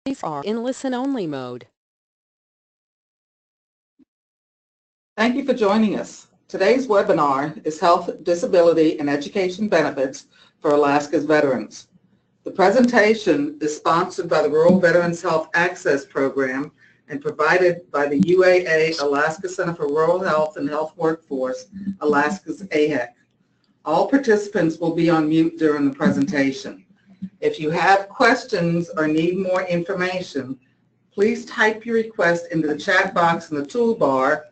are in listen-only mode. Thank you for joining us. Today's webinar is Health, Disability, and Education Benefits for Alaska's Veterans. The presentation is sponsored by the Rural Veterans Health Access Program and provided by the UAA Alaska Center for Rural Health and Health Workforce, Alaska's AHEC. All participants will be on mute during the presentation. If you have questions or need more information, please type your request into the chat box in the toolbar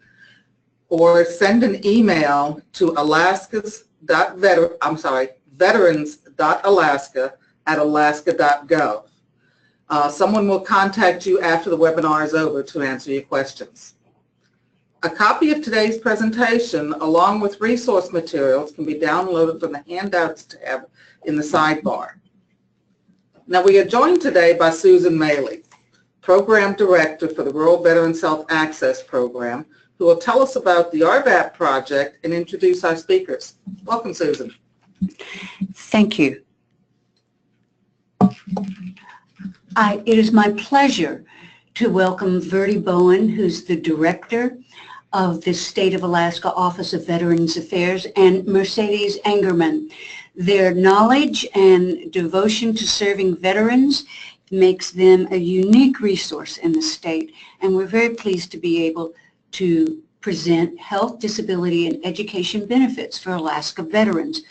or send an email to veterans.alaska@alaska.gov. Someone will contact you after the webinar is over to answer your questions. A copy of today's presentation, along with resource materials, can be downloaded from the Handouts tab in the sidebar. Now, we are joined today by Susan Maley, Program Director for the Rural Veterans Health Access Program, who will tell us about the RVAP project and introduce our speakers. Welcome, Susan. Thank you. It is my pleasure to welcome Verdi Bowen, who's the Director of the State of Alaska Office of Veterans Affairs, and Mercedes Engerman. Their knowledge and devotion to serving veterans makes them a unique resource in the state, and we're very pleased to be able to present health, disability, and education benefits for Alaska veterans.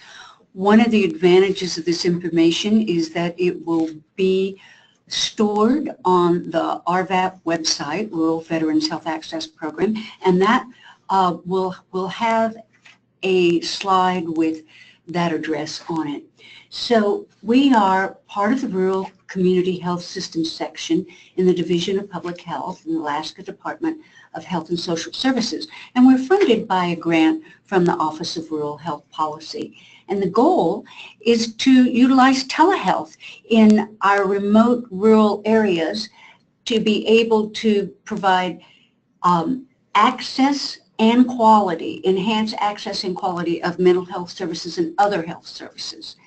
One of the advantages of this information is that it will be stored on the RVAP website, Rural Veterans Health Access Program, and that will have a slide with that address on it. So we are part of the Rural Community Health Systems section in the Division of Public Health in the Alaska Department of Health and Social Services, and we're funded by a grant from the Office of Rural Health Policy. And the goal is to utilize telehealth in our remote rural areas to be able to provide access and quality, enhance access and quality of mental health services and other health services.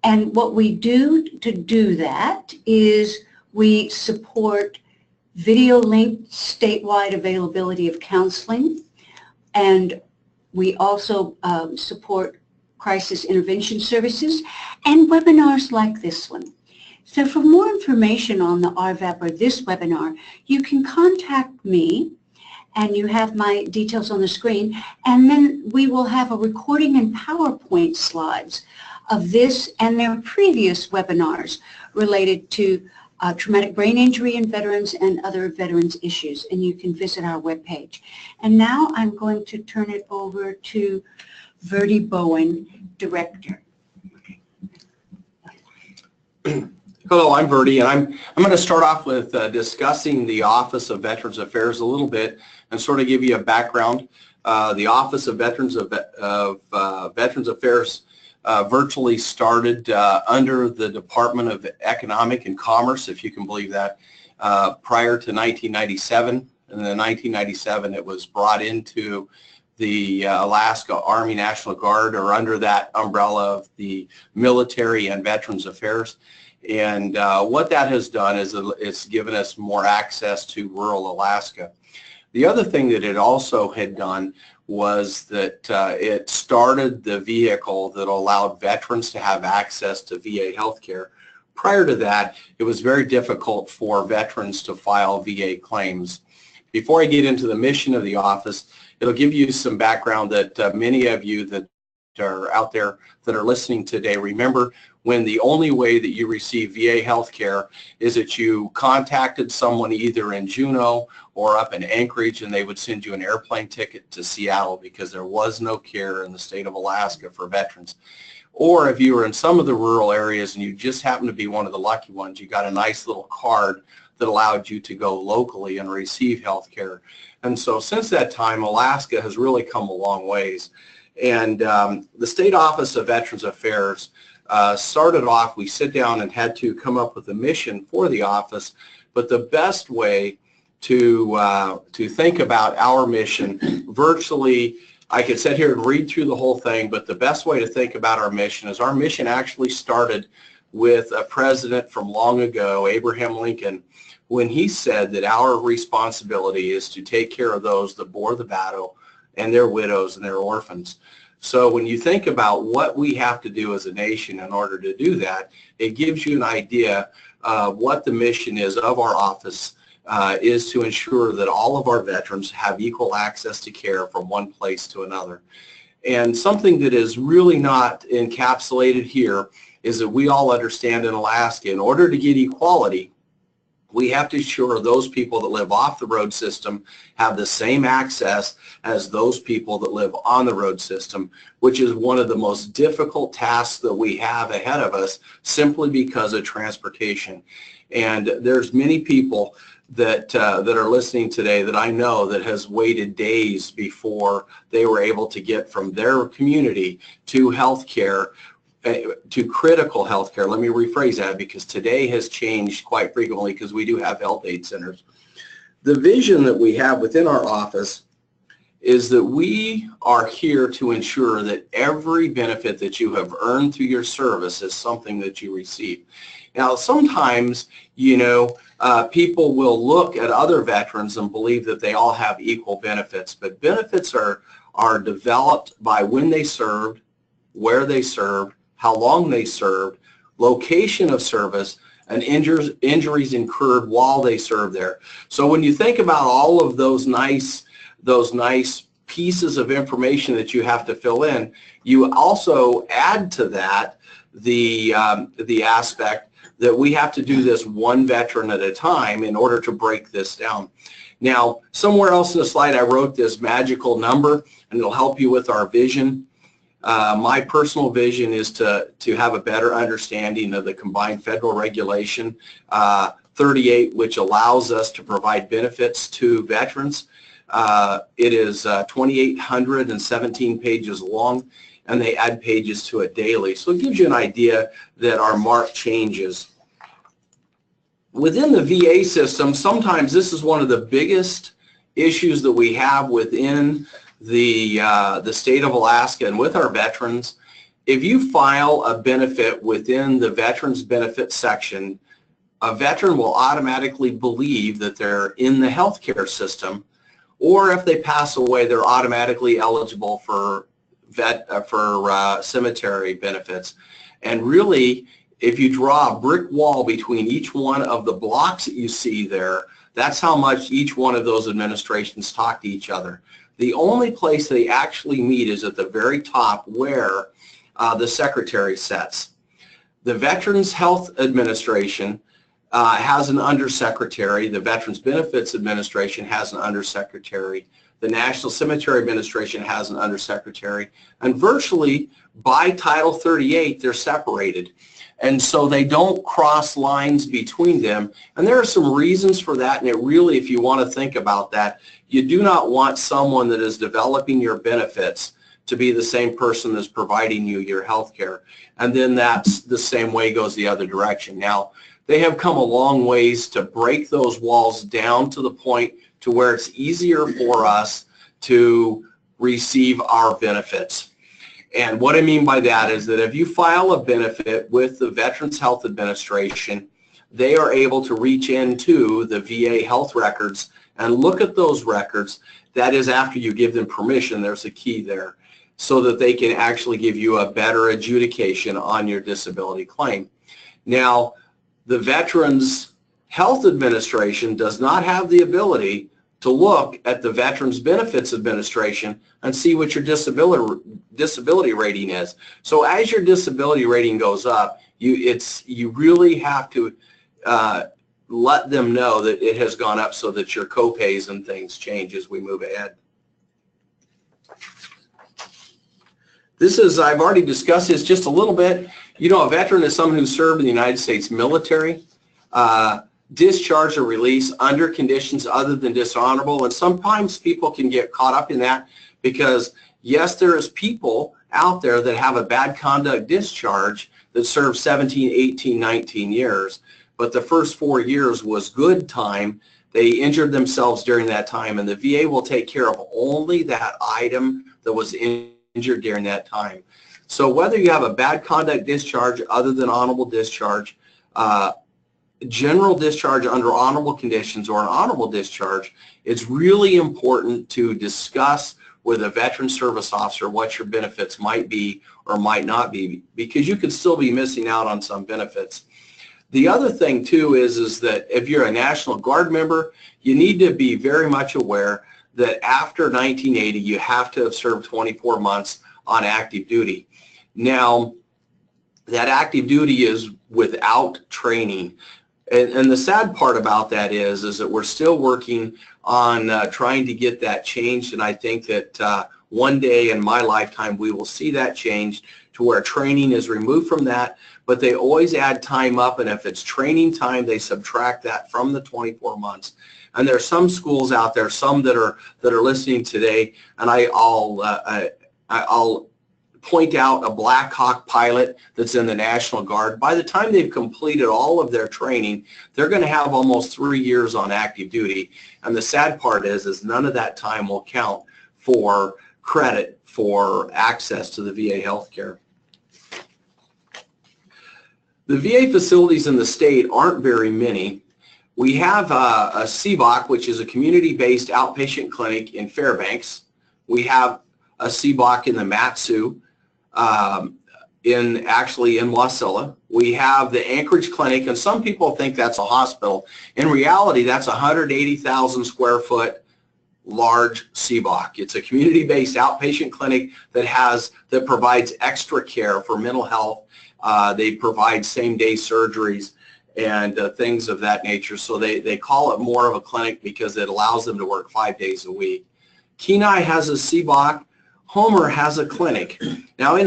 And what we do to do that is we support video-linked statewide availability of counseling, and we also support crisis intervention services and webinars like this one. So for more information on the RVAP or this webinar, you can contact me, and you have my details on the screen, and then we will have a recording and PowerPoint slides of this and their previous webinars related to traumatic brain injury in veterans and other veterans issues, and you can visit our webpage. And now I'm going to turn it over to Verdi Bowen, Director. Hello, I'm Verdi, and I'm going to start off with discussing the Office of Veterans Affairs a little bit and sort of give you a background. The Office of Veterans Affairs virtually started under the Department of Economic and Commerce, if you can believe that, prior to 1997. And in 1997, it was brought into the Alaska Army National Guard, or under that umbrella of the Military and Veterans Affairs. And what that has done is it's given us more access to rural Alaska. The other thing that it also had done was that it started the vehicle that allowed veterans to have access to VA healthcare. Prior to that, it was very difficult for veterans to file VA claims. Before I get into the mission of the office, it'll give you some background that many of you that are out there that are listening today remember when the only way that you receive VA health care is that you contacted someone either in Juneau or up in Anchorage, and they would send you an airplane ticket to Seattle because there was no care in the state of Alaska for veterans. Or if you were in some of the rural areas and you just happened to be one of the lucky ones, you got a nice little card that allowed you to go locally and receive health care. And so since that time, Alaska has really come a long ways. And the State Office of Veterans Affairs started off, we sit down and had to come up with a mission for the office, but the best way to think about our mission, virtually, I could sit here and read through the whole thing, but the best way to think about our mission is our mission actually started with a president from long ago, Abraham Lincoln, when he said that our responsibility is to take care of those that bore the battle and their widows and their orphans. So when you think about what we have to do as a nation in order to do that, it gives you an idea of what the mission is of our office, is to ensure that all of our veterans have equal access to care from one place to another. And something that is really not encapsulated here is that we all understand in Alaska, in order to get equality, we have to ensure those people that live off the road system have the same access as those people that live on the road system, which is one of the most difficult tasks that we have ahead of us simply because of transportation. And there's many people that are listening today that I know that has waited days before they were able to get from their community to health care, to critical health care. Let me rephrase that, because today has changed quite frequently because we do have health aid centers. The vision that we have within our office is that we are here to ensure that every benefit that you have earned through your service is something that you receive. Now, sometimes, people will look at other veterans and believe that they all have equal benefits, but benefits are developed by when they served, where they served, how long they served, location of service, and injuries incurred while they served there. So when you think about all of those nice pieces of information that you have to fill in, you also add to that the aspect that we have to do this one veteran at a time in order to break this down. Now, somewhere else in the slide I wrote this magical number, and it'll help you with our vision. My personal vision is to have a better understanding of the combined federal regulation 38, which allows us to provide benefits to veterans. It is 2,817 pages long, and they add pages to it daily. So it gives you an idea that our mark changes. Within the VA system, sometimes this is one of the biggest issues that we have within the state of Alaska and with our veterans. If you file a benefit within the Veterans Benefits section, a veteran will automatically believe that they're in the healthcare system, or if they pass away, they're automatically eligible for cemetery benefits. And really, if you draw a brick wall between each one of the blocks that you see there, that's how much each one of those administrations talk to each other. The only place they actually meet is at the very top where the secretary sits. The Veterans Health Administration has an undersecretary. The Veterans Benefits Administration has an undersecretary. The National Cemetery Administration has an undersecretary. And virtually by Title 38, they're separated. And so they don't cross lines between them. And there are some reasons for that. And it really, if you want to think about that, you do not want someone that is developing your benefits to be the same person that's providing you your health care. And then that's the same way goes the other direction. Now, they have come a long ways to break those walls down to the point to where it's easier for us to receive our benefits. And what I mean by that is that if you file a benefit with the Veterans Health Administration, they are able to reach into the VA health records and look at those records. That is after you give them permission, there's a key there, so that they can actually give you a better adjudication on your disability claim. Now, the Veterans Health Administration does not have the ability to look at the Veterans Benefits Administration and see what your disability rating is. So as your disability rating goes up, you really have to let them know that it has gone up so that your co-pays and things change as we move ahead. This is, I've already discussed this just a little bit. You know, a veteran is someone who served in the United States military, discharged or released under conditions other than dishonorable. And sometimes people can get caught up in that because, yes, there is people out there that have a bad conduct discharge that served 17, 18, 19 years. But the first 4 years was good time. They injured themselves during that time, and the VA will take care of only that item that was injured during that time. So whether you have a bad conduct discharge other than honorable discharge, general discharge under honorable conditions, or an honorable discharge, it's really important to discuss with a veteran service officer what your benefits might be or might not be, because you could still be missing out on some benefits. The other thing too is that if you're a National Guard member, you need to be very much aware that after 1980 you have to have served 24 months on active duty. Now, that active duty is without training. And the sad part about that is that we're still working on trying to get that changed, and I think that one day in my lifetime we will see that changed to where training is removed from that, but they always add time up, and if it's training time, they subtract that from the 24 months. And there are some schools out there, some that are listening today, and I'll point out a Black Hawk pilot that's in the National Guard. By the time they've completed all of their training, they're going to have almost 3 years on active duty. And the sad part is none of that time will count for credit for access to the VA healthcare. The VA facilities in the state aren't very many. We have a CBOC, which is a community-based outpatient clinic in Fairbanks. We have a CBOC in the Matsu, actually in Wasilla. We have the Anchorage Clinic, and some people think that's a hospital. In reality, that's a 180,000 square foot large CBOC. It's a community-based outpatient clinic that provides extra care for mental health. They provide same-day surgeries and things of that nature. So they call it more of a clinic because it allows them to work 5 days a week. Kenai has a CBOC. Homer has a clinic. Now,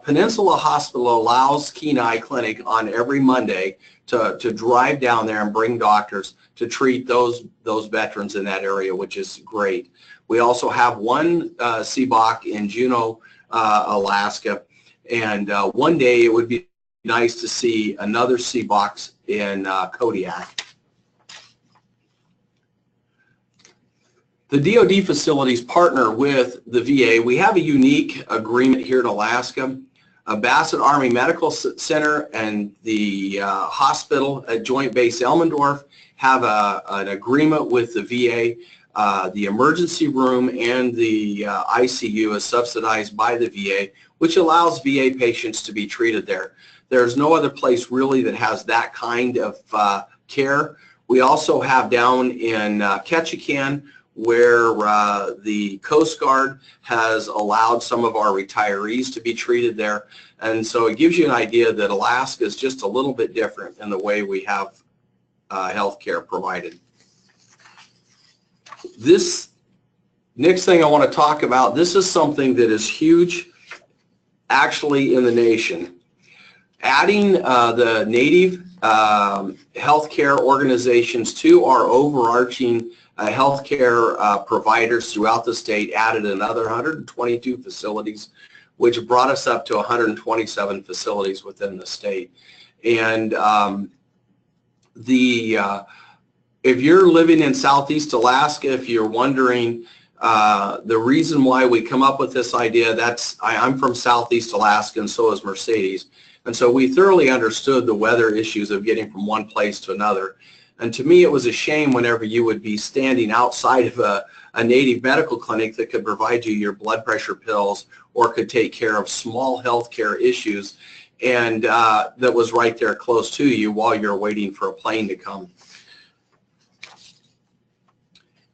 Peninsula Hospital allows Kenai Clinic on every Monday to drive down there and bring doctors to treat those veterans in that area, which is great. We also have one CBOC in Juneau, Alaska, and one day it would be nice to see another CBOC in Kodiak. The DoD facilities partner with the VA. We have a unique agreement here in Alaska. Bassett Army Medical Center and the hospital at Joint Base Elmendorf have an agreement with the VA. The emergency room and the ICU is subsidized by the VA, which allows VA patients to be treated there. There's no other place really that has that kind of care. We also have down in Ketchikan, where the Coast Guard has allowed some of our retirees to be treated there. And so it gives you an idea that Alaska is just a little bit different in the way we have health care provided. This next thing I want to talk about, this is something that is huge actually in the nation. Adding the Native healthcare organizations to our overarching healthcare providers throughout the state added another 122 facilities, which brought us up to 127 facilities within the state. And if you're living in Southeast Alaska, if you're wondering the reason why we come up with this idea, I'm from Southeast Alaska, and so is Mercedes. And so we thoroughly understood the weather issues of getting from one place to another. And to me, it was a shame whenever you would be standing outside of a Native medical clinic that could provide you your blood pressure pills or could take care of small health care issues, and that was right there close to you while you're waiting for a plane to come.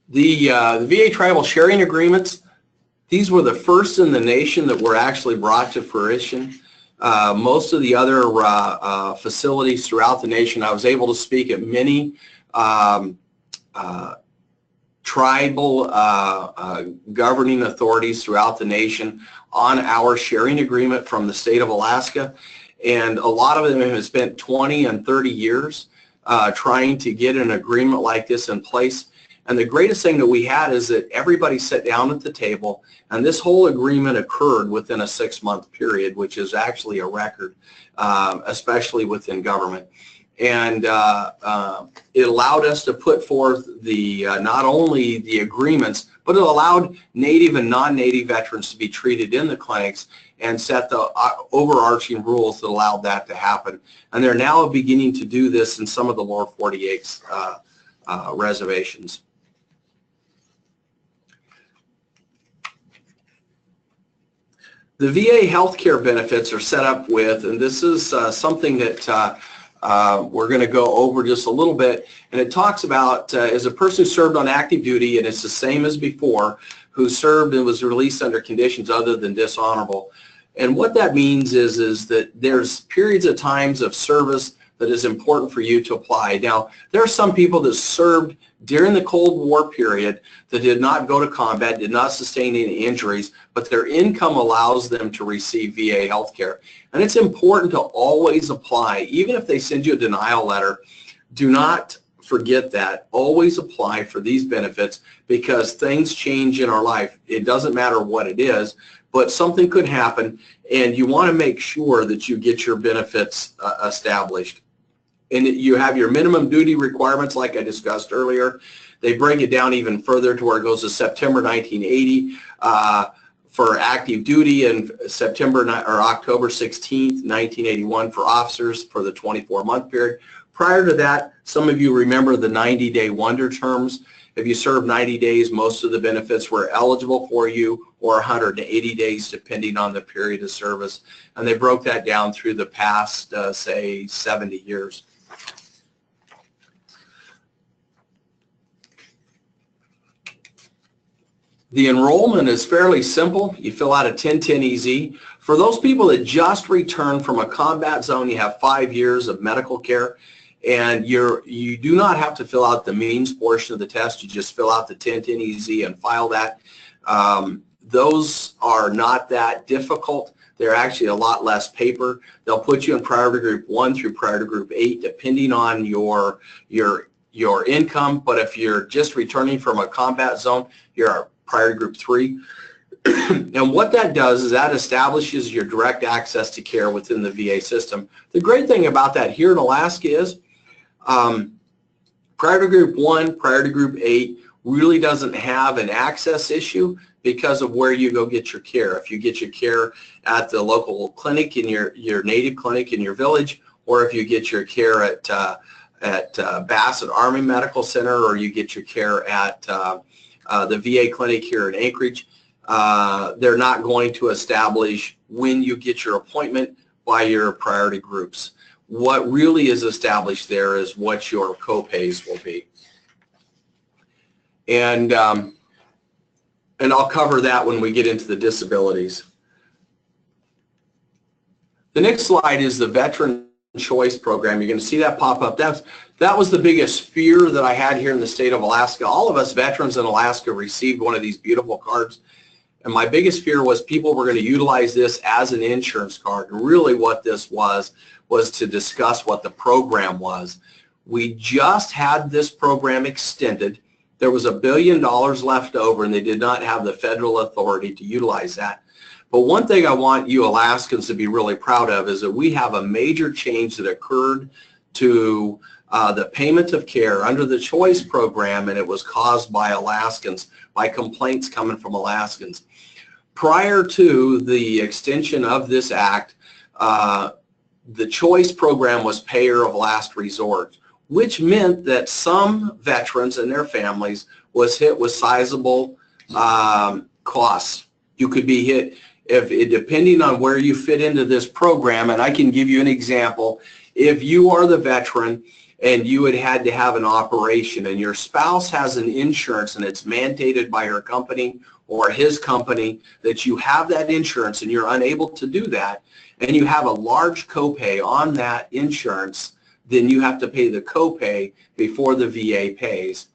The VA tribal sharing agreements, these were the first in the nation that were actually brought to fruition. Most of the other facilities throughout the nation, I was able to speak at many tribal governing authorities throughout the nation on our sharing agreement from the state of Alaska, and a lot of them have spent 20 and 30 years trying to get an agreement like this in place. And the greatest thing that we had is that everybody sat down at the table, and this whole agreement occurred within a 6-month period, which is actually a record, especially within government. And it allowed us to put forth the not only the agreements, but it allowed Native and non-Native veterans to be treated in the clinics and set the overarching rules that allowed that to happen. And they're now beginning to do this in some of the lower 48 reservations. The VA healthcare benefits are set up with, and this is something that we're going to go over just a little bit, and it talks about as a person who served on active duty, and it's the same as before, who served and was released under conditions other than dishonorable. And what that means is that there's periods of times of service that is important for you to apply. Now, there are some people that served during the Cold War period that did not go to combat, did not sustain any injuries, but their income allows them to receive VA health care. And it's important to always apply. Even if they send you a denial letter, do not forget that. Always apply for these benefits, because things change in our life. It doesn't matter what it is, but something could happen, and you want to make sure that you get your benefits established. And you have your minimum duty requirements like I discussed earlier. They break it down even further to where it goes to September 1980 for active duty, and October 16th, 1981 for officers for the 24-month period. Prior to that, some of you remember the 90-day wonder terms. If you served 90 days, most of the benefits were eligible for you, or 180 days depending on the period of service. And they broke that down through the past, say, 70 years. The enrollment is fairly simple. You fill out a 1010-EZ. For those people that just returned from a combat zone, you have 5 years of medical care, and you do not have to fill out the means portion of the test. You just fill out the 1010-EZ and file that. Those are not that difficult. They're actually a lot less paper. They'll put you in priority group 1 through priority group 8 depending on your income, but if you're just returning from a combat zone, you're priority group 3. And what that does is that establishes your direct access to care within the VA system. The great thing about that here in Alaska is priority group 1, priority group 8 really doesn't have an access issue because of where you go get your care. If you get your care at the local clinic in your native clinic in your village, or if you get your care at Bassett Army Medical Center, or you get your care at the VA clinic here in Anchorage, they're not going to establish when you get your appointment by your priority groups. What really is established there is what your co-pays will be. And I'll cover that when we get into the disabilities. The next slide is the Veteran Choice Program. You're going to see that pop up. That was the biggest fear that I had here in the state of Alaska. All of us veterans in Alaska received one of these beautiful cards. And my biggest fear was people were going to utilize this as an insurance card. And really what this was to discuss what the program was. We just had this program extended. There was $1 billion left over, and they did not have the federal authority to utilize that. But one thing I want you Alaskans to be really proud of is that we have a major change that occurred to the payment of care under the Choice Program, and it was caused by Alaskans, by complaints coming from Alaskans. Prior to the extension of this act, the Choice Program was payer of last resort, which meant that some veterans and their families was hit with sizable costs. You could be hit, depending on where you fit into this program, and I can give you an example. If you are the veteran and you had to have an operation and your spouse has an insurance and it's mandated by her company or his company that you have that insurance and you're unable to do that, and you have a large copay on that insurance, then you have to pay the copay before the VA pays.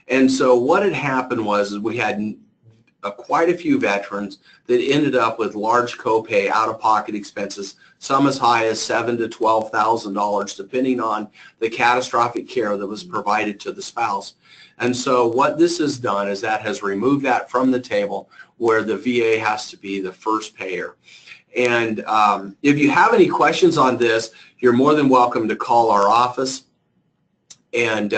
And so what had happened was we had quite a few veterans that ended up with large copay out-of-pocket expenses, some as high as $7,000 to $12,000, depending on the catastrophic care that was provided to the spouse. And so what this has done is that has removed that from the table where the VA has to be the first payer. And if you have any questions on this, you're more than welcome to call our office. And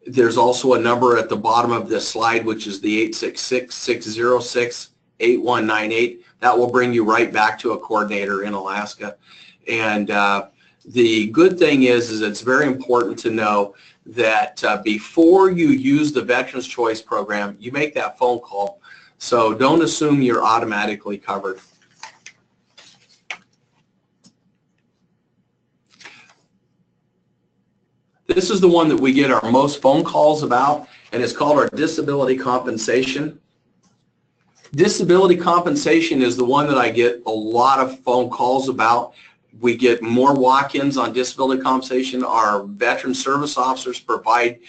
there's also a number at the bottom of this slide, which is the 866-606-8198. That will bring you right back to a coordinator in Alaska. And the good thing is it's very important to know that before you use the Veterans Choice Program, you make that phone call. So don't assume you're automatically covered. This is the one that we get our most phone calls about, and it's called our disability compensation. Disability compensation is the one that I get a lot of phone calls about. We get more walk-ins on disability compensation. Our veteran service officers provide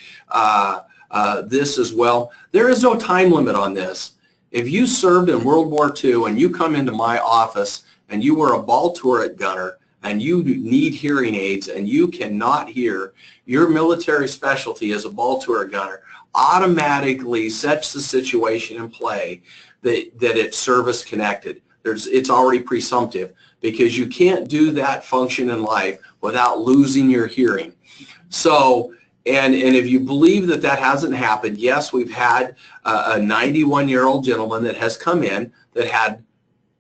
this as well. There is no time limit on this. If you served in World War II and you come into my office and you were a ball turret gunner and you need hearing aids and you cannot hear, your military specialty as a ball turret gunner automatically sets the situation in play that it's service connected. It's already presumptive, because you can't do that function in life without losing your hearing. So, and if you believe that that hasn't happened, yes, we've had a 91-year-old gentleman that has come in that had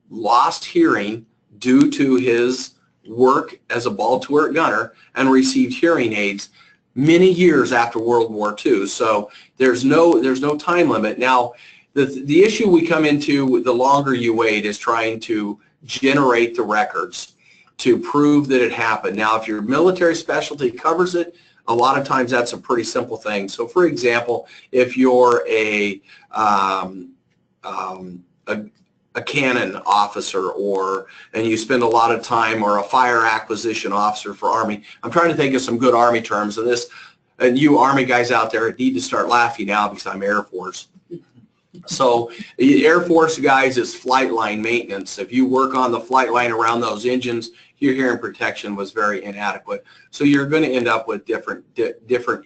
lost hearing due to his work as a ball turret gunner and received hearing aids many years after World War II. So there's no time limit. Now, the issue we come into the longer you wait is trying to generate the records to prove that it happened. Now, if your military specialty covers it, a lot of times that's a pretty simple thing. So, for example, if you're a cannon officer and you spend a lot of time, or a fire acquisition officer for Army. I'm trying to think of some good Army terms, and you Army guys out there need to start laughing now because I'm Air Force. So Air Force guys is flight line maintenance. If you work on the flight line around those engines, your hearing protection was very inadequate. So you're going to end up with different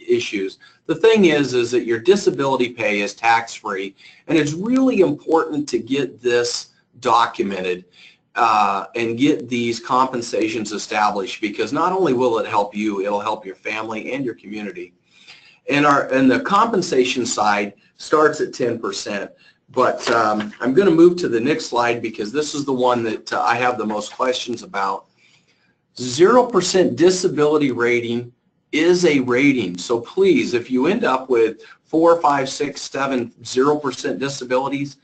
issues. The thing is that your disability pay is tax-free, and it's really important to get this documented and get these compensations established, because not only will it help you, it'll help your family and your community. And the compensation side starts at 10%. But I'm going to move to the next slide, because this is the one that I have the most questions about. 0% disability rating is a rating. So please, if you end up with 4, 5, 6, 7, 0% disabilities,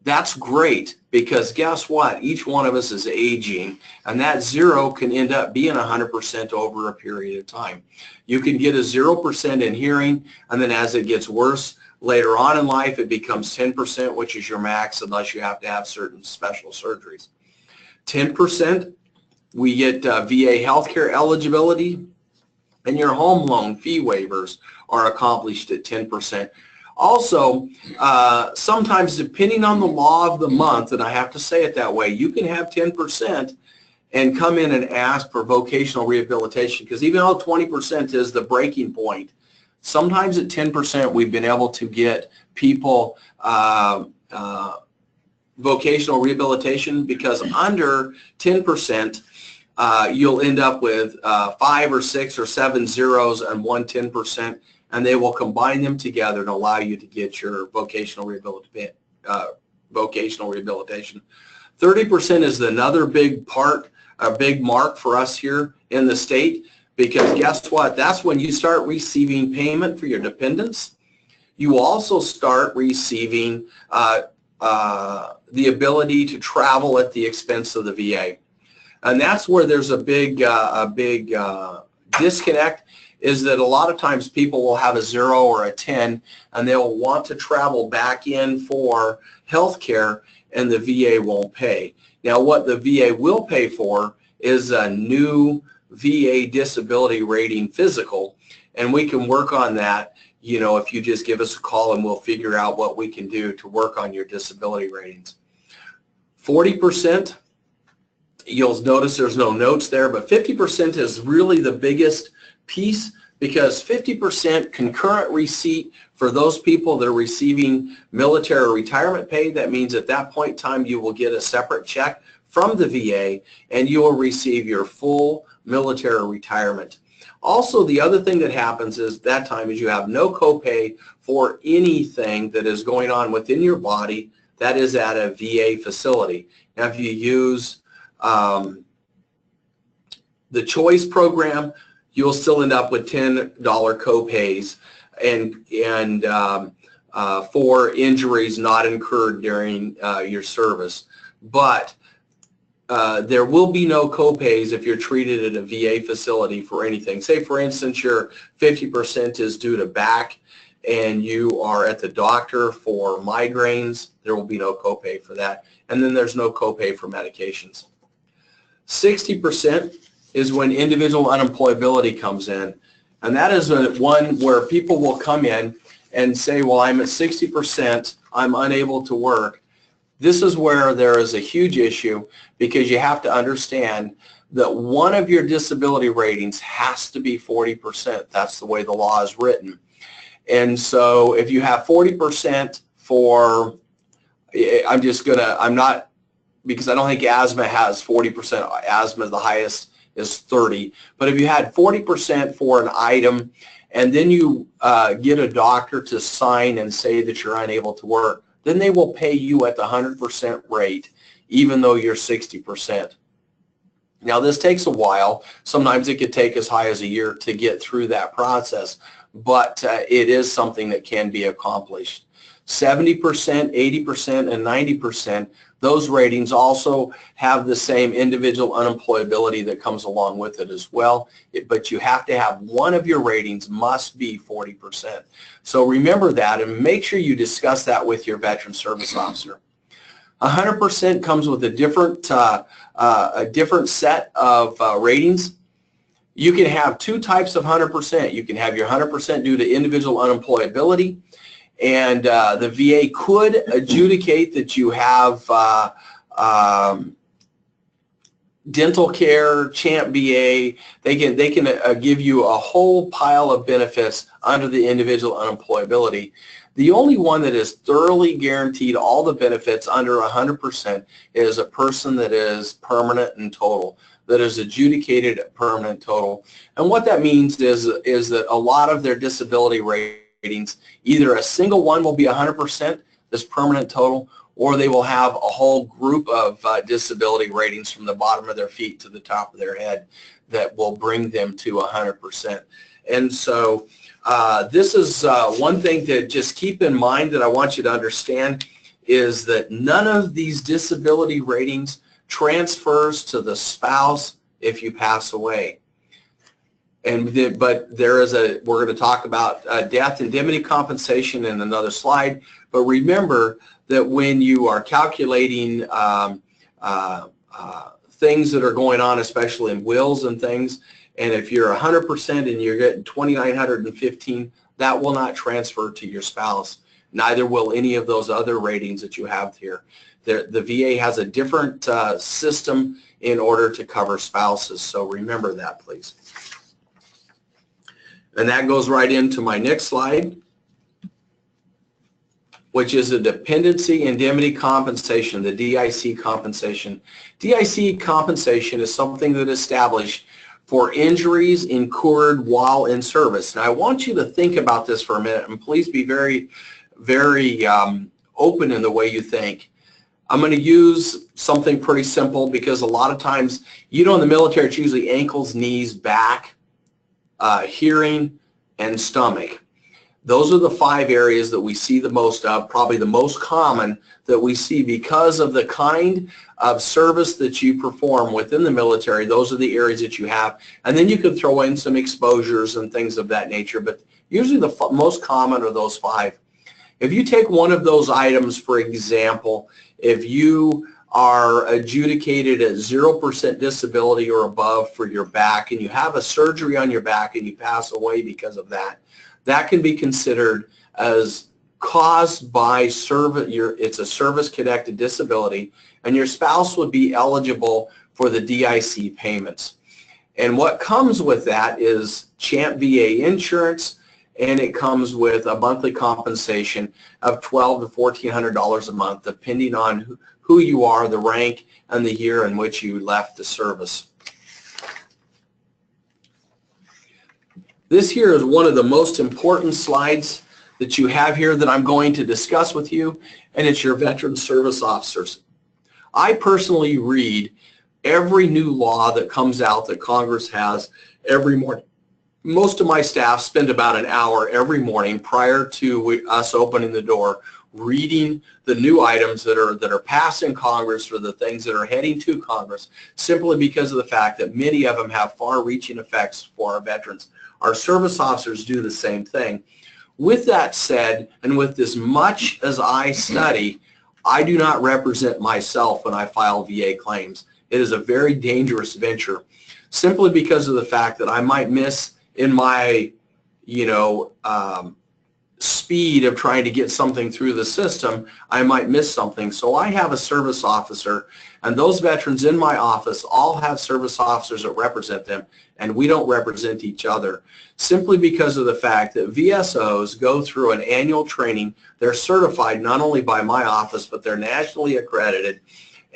that's great, because guess what? Each one of us is aging, and that 0 can end up being 100% over a period of time. You can get a 0% in hearing, and then as it gets worse, later on in life, it becomes 10%, which is your max, unless you have to have certain special surgeries. 10%, we get VA healthcare eligibility, and your home loan fee waivers are accomplished at 10%. Also, sometimes depending on the law of the month, and I have to say it that way, you can have 10% and come in and ask for vocational rehabilitation, because even though 20% is the breaking point, sometimes at 10% we've been able to get people vocational rehabilitation, because under 10% you'll end up with 5 or 6 or 7 zeros and 1 10%, and they will combine them together and allow you to get your vocational rehabilitation. 30% is another big part, a big mark for us here in the state, because guess what? That's when you start receiving payment for your dependents. You also start receiving the ability to travel at the expense of the VA. And that's where there's a big disconnect, is that a lot of times people will have a 0 or a 10, and they'll want to travel back in for health care, and the VA won't pay. Now, what the VA will pay for is a new VA disability rating physical, and we can work on that, you know, if you just give us a call, and we'll figure out what we can do to work on your disability ratings. 40%, you'll notice there's no notes there, but 50% is really the biggest piece, because 50% concurrent receipt for those people that are receiving military retirement pay. That means at that point in time you will get a separate check from the VA, and you will receive your full military retirement. Also, the other thing that happens is that time is you have no copay for anything that is going on within your body that is at a VA facility. Now, if you use the choice program, you'll still end up with $10 copays and for injuries not incurred during your service. But there will be no copays if you're treated at a VA facility for anything. Say, for instance, your 50% is due to back and you are at the doctor for migraines, there will be no copay for that. And then there's no copay for medications. 60% is when individual unemployability comes in. And that is one where people will come in and say, well, I'm at 60%, I'm unable to work. This is where there is a huge issue, because you have to understand that one of your disability ratings has to be 40%. That's the way the law is written. And so if you have 40% for, I'm not, because I don't think asthma has 40%. Asthma, the highest is 30. But if you had 40% for an item, and then you get a doctor to sign and say that you're unable to work, then they will pay you at the 100% rate, even though you're 60%. Now, this takes a while. Sometimes it could take as high as a year to get through that process, but it is something that can be accomplished. 70%, 80%, and 90%, those ratings also have the same individual unemployability that comes along with it as well, but you have to have one of your ratings must be 40%. So remember that and make sure you discuss that with your veteran service officer. 100% comes with a different set of ratings. You can have two types of 100%. You can have your 100% due to individual unemployability, and the VA could adjudicate that you have dental care, CHAMP BA. They can give you a whole pile of benefits under the individual unemployability. The only one that is thoroughly guaranteed all the benefits under 100% is a person that is permanent and total, that is adjudicated at permanent total. And what that means is that a lot of their disability ratings, either a single one will be 100%, this permanent total, or they will have a whole group of disability ratings from the bottom of their feet to the top of their head that will bring them to 100%. And so this is one thing to just keep in mind that I want you to understand, is that none of these disability ratings transfers to the spouse if you pass away. But there is we're going to talk about death indemnity compensation in another slide. But remember that when you are calculating things that are going on, especially in wills and things, and if you're 100% and you're getting 2,915, that will not transfer to your spouse. Neither will any of those other ratings that you have here. The VA has a different system in order to cover spouses, so remember that, please. And that goes right into my next slide, which is a dependency indemnity compensation, the DIC compensation. DIC compensation is something that is established for injuries incurred while in service. Now, I want you to think about this for a minute, and please be very, very open in the way you think. I'm going to use something pretty simple, because a lot of times, in the military, it's usually ankles, knees, back, hearing, and stomach. Those are the 5 areas that we see the most of, probably the most common that we see because of the kind of service that you perform within the military. Those are the areas that you have. And then you can throw in some exposures and things of that nature, but usually the most common are those 5. If you take one of those items, for example, if you are adjudicated at 0% disability or above for your back, and you have a surgery on your back and you pass away because of that, that can be considered as caused by service. It's a service-connected disability, and your spouse would be eligible for the DIC payments. And what comes with that is CHAMP VA insurance, and it comes with a monthly compensation of $1,200 to $1,400 a month, depending on who you are, the rank, and the year in which you left the service. This here is one of the most important slides that you have here that I'm going to discuss with you, and it's your veteran service officers. I personally read every new law that comes out that Congress has every morning. Most of my staff spend about an hour every morning prior to us opening the door reading the new items that are passed in Congress or the things that are heading to Congress, simply because of the fact that many of them have far-reaching effects for our veterans. Our service officers do the same thing. With that said, and with as much as I study, I do not represent myself when I file VA claims. It is a very dangerous venture, simply because of the fact that I might miss in my, speed of trying to get something through the system, I might miss something. So I have a service officer, and those veterans in my office all have service officers that represent them, and we don't represent each other, simply because of the fact that VSOs go through an annual training. They're certified not only by my office, but they're nationally accredited,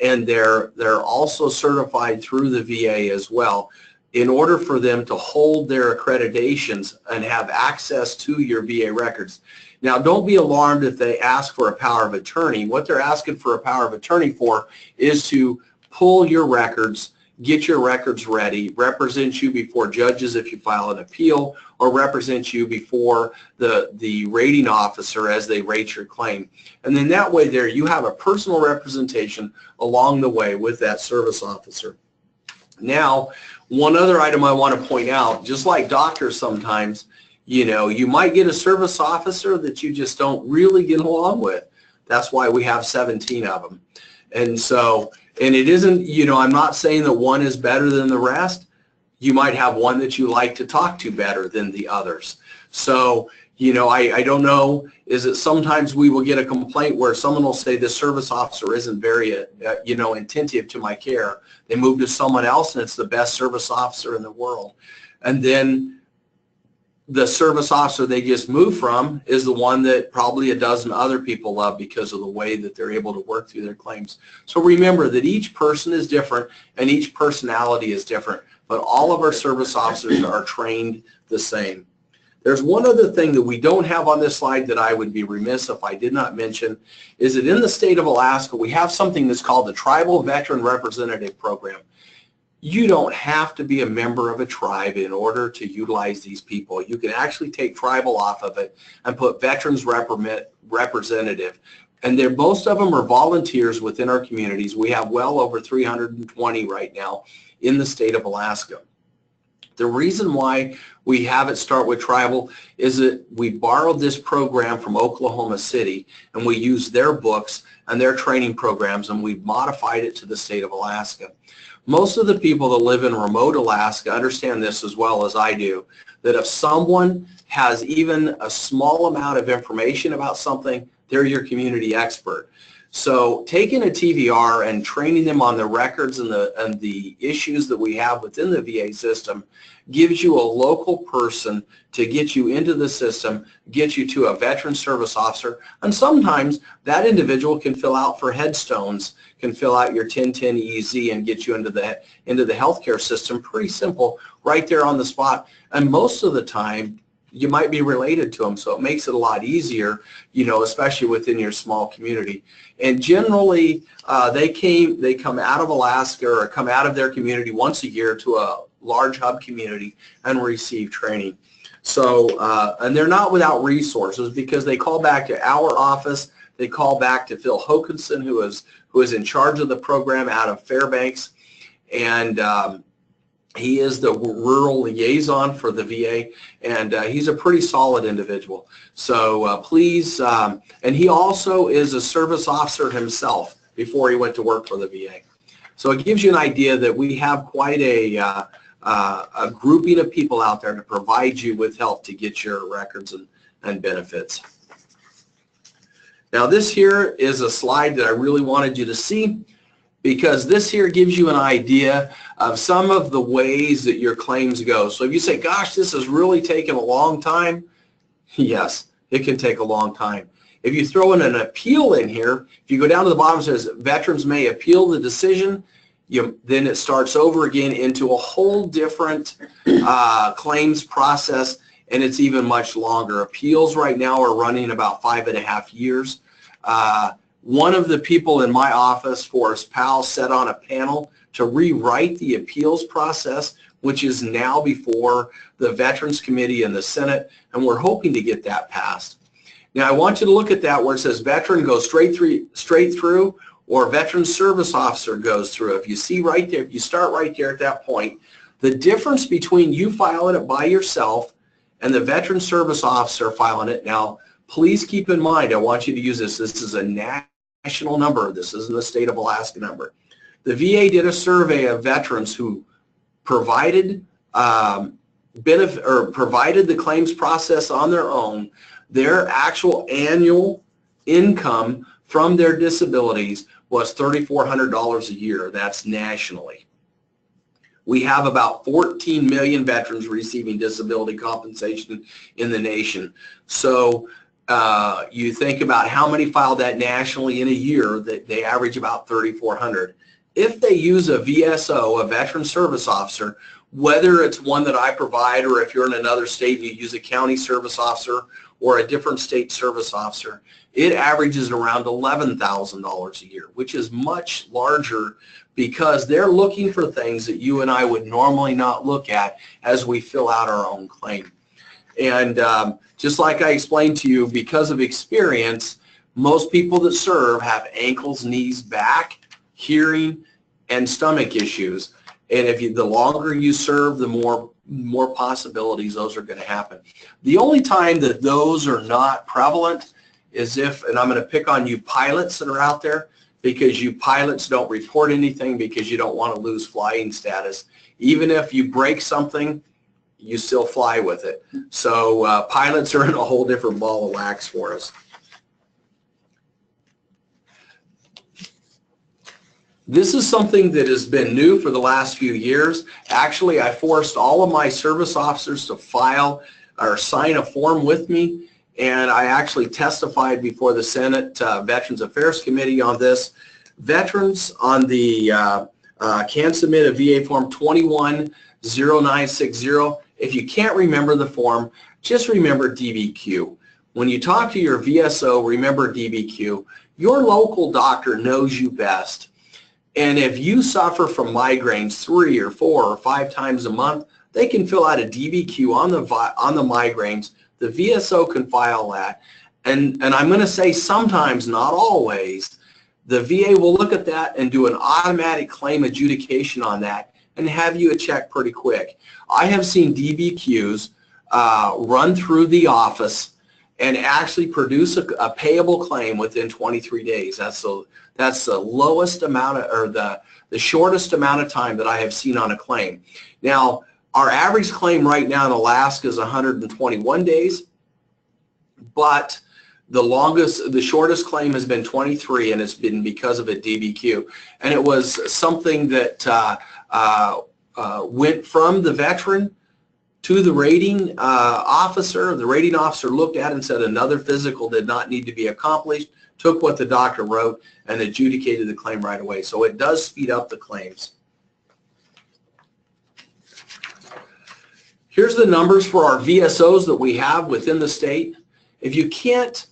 and they're also certified through the VA as well, in order for them to hold their accreditations and have access to your VA records. Now, don't be alarmed if they ask for a power of attorney. What they're asking for a power of attorney for is to pull your records, get your records ready, represent you before judges if you file an appeal, or represent you before the rating officer as they rate your claim. And then that way there you have a personal representation along the way with that service officer. Now, one other item I want to point out, just like doctors sometimes, you might get a service officer that you just don't really get along with. That's why we have 17 of them. And so, and it isn't, I'm not saying that one is better than the rest. You might have one that you like to talk to better than the others. So, I don't know, is it sometimes we will get a complaint where someone will say this service officer isn't very, attentive to my care. They move to someone else and it's the best service officer in the world. And then the service officer they just moved from is the one that probably a dozen other people love because of the way that they're able to work through their claims. So remember that each person is different and each personality is different, but all of our service officers are trained the same. There's one other thing that we don't have on this slide that I would be remiss if I did not mention, is that in the state of Alaska, we have something that's called the Tribal Veteran Representative Program. You don't have to be a member of a tribe in order to utilize these people. You can actually take tribal off of it and put Veterans Representative. And most of them are volunteers within our communities. We have well over 320 right now in the state of Alaska. The reason why we have it start with tribal is that we borrowed this program from Oklahoma City, and we used their books and their training programs, and we've modified it to the state of Alaska. Most of the people that live in remote Alaska understand this as well as I do, that if someone has even a small amount of information about something, they're your community expert. So taking a TVR and training them on the records and the issues that we have within the VA system gives you a local person to get you into the system, get you to a veteran service officer, and sometimes that individual can fill out for headstones, can fill out your 1010 EZ and get you into the healthcare system. Pretty simple, right there on the spot. And most of the time, you might be related to them, so it makes it a lot easier, especially within your small community. And generally, they come out of Alaska or come out of their community once a year to a large hub community and receive training. So, and they're not without resources because they call back to our office. They call back to Phil Hokanson, who is in charge of the program out of Fairbanks, and he is the rural liaison for the VA, and he's a pretty solid individual. So please, and he also is a service officer himself before he went to work for the VA. So it gives you an idea that we have quite a grouping of people out there to provide you with help to get your records and benefits. Now this here is a slide that I really wanted you to see, because this here gives you an idea of some of the ways that your claims go. So if you say, gosh, this has really taken a long time, yes, it can take a long time. If you throw in an appeal in here, if you go down to the bottom, it says veterans may appeal the decision, then it starts over again into a whole different claims process, and it's even much longer. Appeals right now are running about 5.5 years. One of the people in my office, Forrest Powell, sat on a panel to rewrite the appeals process, which is now before the Veterans Committee and the Senate, and we're hoping to get that passed. Now, I want you to look at that where it says veteran goes straight through, or veteran service officer goes through. If you see right there, if you start right there at that point, the difference between you filing it by yourself and the veteran service officer filing it. Now, please keep in mind, I want you to use this. This is a national number. This isn't the state of Alaska number. The VA did a survey of veterans who provided provided the claims process on their own. Their actual annual income from their disabilities was $3,400 a year. That's nationally. We have about 14 million veterans receiving disability compensation in the nation. So you think about how many filed that nationally in a year, that they average about 3,400. If they use a VSO, a veteran service officer, whether it's one that I provide or if you're in another state and you use a county service officer or a different state service officer, it averages around $11,000 a year, which is much larger because they're looking for things that you and I would normally not look at as we fill out our own claim. And just like I explained to you, because of experience, most people that serve have ankles, knees, back, hearing, and stomach issues. And if the longer you serve, the more possibilities those are going to happen. The only time that those are not prevalent is if, and I'm going to pick on you pilots that are out there, because you pilots don't report anything because you don't want to lose flying status. Even if you break something, you still fly with it. So pilots are in a whole different ball of wax for us. This is something that has been new for the last few years. Actually, I forced all of my service officers to file or sign a form with me, and I actually testified before the Senate Veterans Affairs Committee on this. Veterans on the can submit a VA form 210960. If you can't remember the form, just remember DBQ. When you talk to your VSO, remember DBQ. Your local doctor knows you best. And if you suffer from migraines 3 or 4 or 5 times a month, they can fill out a DBQ on the migraines. The VSO can file that. And I'm going to say sometimes, not always, the VA will look at that and do an automatic claim adjudication on that and have you a check pretty quick. I have seen DBQs run through the office and actually produce a payable claim within 23 days. That's the lowest amount of, or the shortest amount of time that I have seen on a claim. Now, our average claim right now in Alaska is 121 days, but the shortest claim has been 23, and it's been because of a DBQ. And it was something that went from the veteran to the rating officer. The rating officer looked at it and said another physical did not need to be accomplished, took what the doctor wrote, and adjudicated the claim right away. So it does speed up the claims. Here's the numbers for our VSOs that we have within the state. If you can't,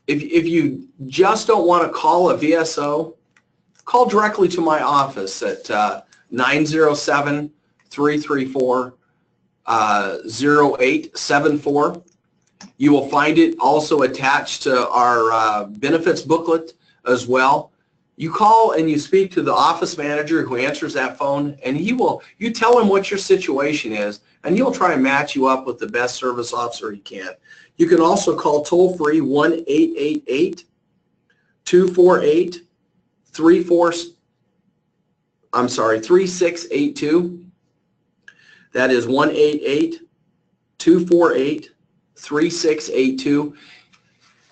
if you just don't want to call a VSO, call directly to my office at 907-334-0874. You will find it also attached to our benefits booklet as well. You call and you speak to the office manager who answers that phone, and you tell him what your situation is, and he'll try and match you up with the best service officer he can. You can also call toll-free 1-888-3682. That is 1-888-248-3682.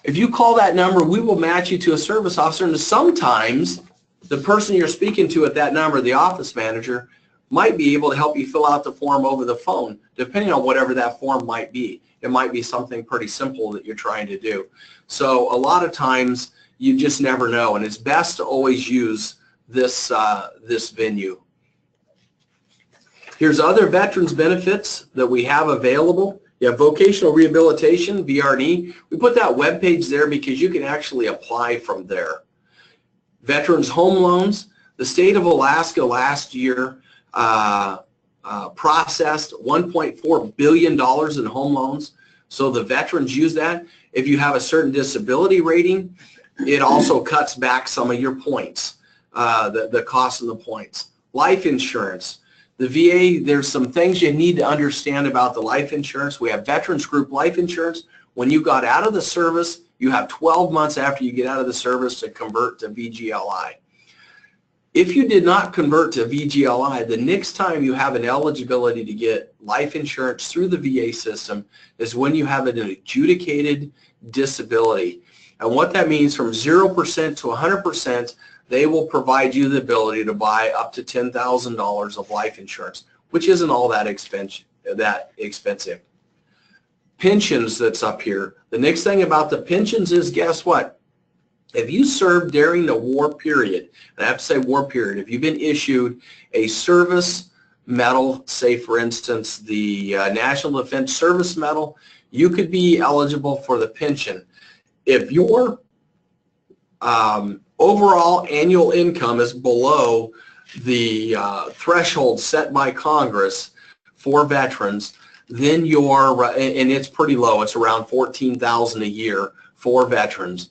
If you call that number, we will match you to a service officer, and sometimes the person you're speaking to at that number, the office manager, might be able to help you fill out the form over the phone, depending on whatever that form might be. It might be something pretty simple that you're trying to do. So a lot of times you just never know, and it's best to always use this, this venue. Here's other veterans benefits that we have available. You have vocational rehabilitation, VRE. We put that webpage there because you can actually apply from there. Veterans home loans. The state of Alaska last year processed $1.4 billion in home loans. So the veterans use that. If you have a certain disability rating, it also cuts back some of your points, the cost of the points. Life insurance. The VA, there's some things you need to understand about the life insurance. We have Veterans Group Life Insurance. When you got out of the service, you have 12 months after you get out of the service to convert to VGLI. If you did not convert to VGLI, the next time you have an eligibility to get life insurance through the VA system is when you have an adjudicated disability. And what that means, from 0% to 100%, they will provide you the ability to buy up to $10,000 of life insurance, which isn't all that expensive. Pensions, that's up here. The next thing about the pensions is, guess what? If you served during the war period, and I have to say war period, if you've been issued a service medal, say for instance the National Defense Service Medal, you could be eligible for the pension. If your overall annual income is below the threshold set by Congress for veterans, then you're, and it's pretty low, it's around $14,000 a year for veterans,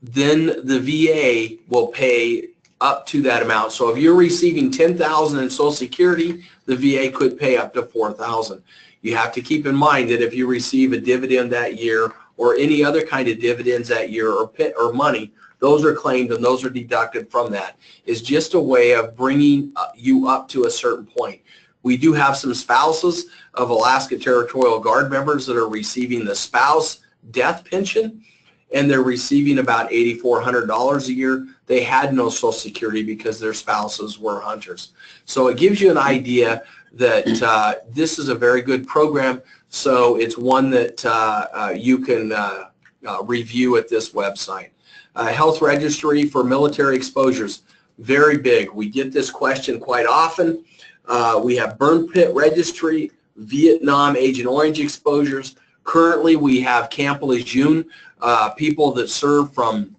then the VA will pay up to that amount. So if you're receiving $10,000 in Social Security, the VA could pay up to $4,000. You have to keep in mind that if you receive a dividend that year or any other kind of dividends that year or money, those are claimed and those are deducted from that. It's just a way of bringing you up to a certain point. We do have some spouses of Alaska Territorial Guard members that are receiving the spouse death pension, and they're receiving about $8,400 a year. They had no Social Security because their spouses were hunters. So it gives you an idea that this is a very good program. So it's one that you can review at this website. Health registry for military exposures, very big. We get this question quite often. We have burn pit registry, Vietnam, Agent Orange exposures. Currently, we have Camp Lejeune, people that served from